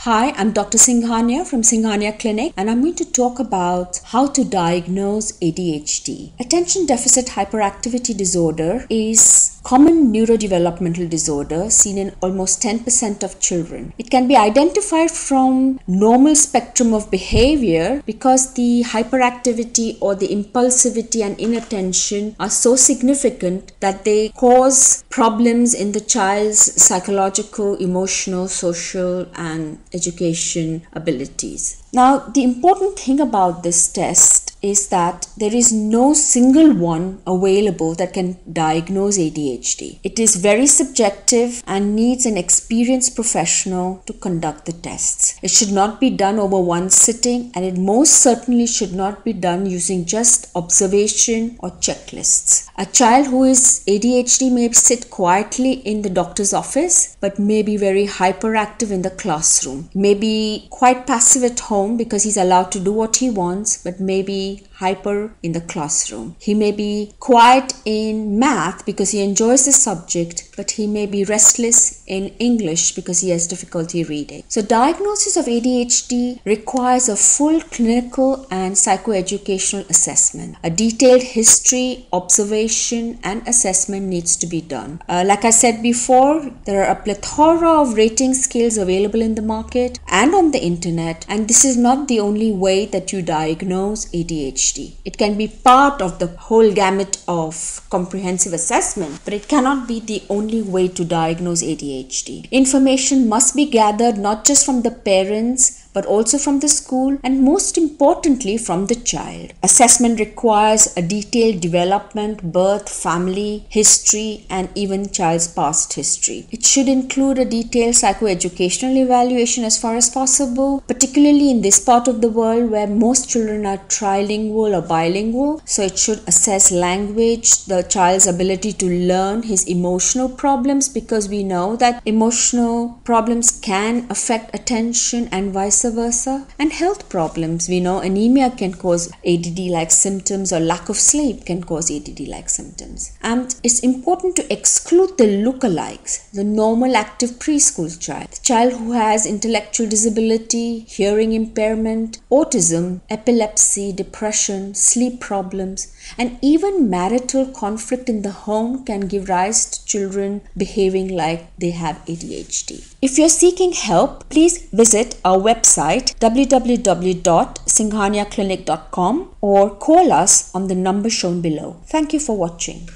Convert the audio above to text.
Hi, I'm Dr. Singhania from Singhania Clinic, and I'm going to talk about how to diagnose ADHD. Attention Deficit Hyperactivity Disorder is a common neurodevelopmental disorder seen in almost 10% of children. It can be identified from normal spectrum of behavior because the hyperactivity or the impulsivity and inattention are so significant that they cause problems in the child's psychological, emotional, social, and education abilities. Now, the important thing about this test is that there is no single one available that can diagnose ADHD. It is very subjective and needs an experienced professional to conduct the tests. It should not be done over one sitting, and it most certainly should not be done using just observation or checklists. A child who is ADHD may sit quietly in the doctor's office but may be very hyperactive in the classroom. May be quite passive at home because he's allowed to do what he wants, but may be hyper in the classroom. He may be quiet in math because he enjoys the subject, but he may be restless in English because he has difficulty reading. So diagnosis of ADHD requires a full clinical and psychoeducational assessment. A detailed history, observation, and assessment needs to be done. Like I said before, there are a plethora of rating scales available in the market and on the internet, and this is not the only way that you diagnose ADHD. It can be part of the whole gamut of comprehensive assessment, but it cannot be the only way to diagnose ADHD. Information must be gathered not just from the parents, but also from the school and most importantly from the child. Assessment requires a detailed development, birth, family, history, and even child's past history. It should include a detailed psychoeducational evaluation as far as possible, particularly in this part of the world where most children are trilingual or bilingual. So it should assess language, the child's ability to learn, his emotional problems, because we know that emotional problems can affect attention and vice versa, and health problems. We know anemia can cause ADD-like symptoms, or lack of sleep can cause ADD-like symptoms. And it's important to exclude the lookalikes, the normal active preschool child, the child who has intellectual disability, hearing impairment, autism, epilepsy, depression, sleep problems, and even marital conflict in the home can give rise to children behaving like they have ADHD. If you're seeking help, please visit our website www.singhaniaclinic.com or call us on the number shown below. Thank you for watching.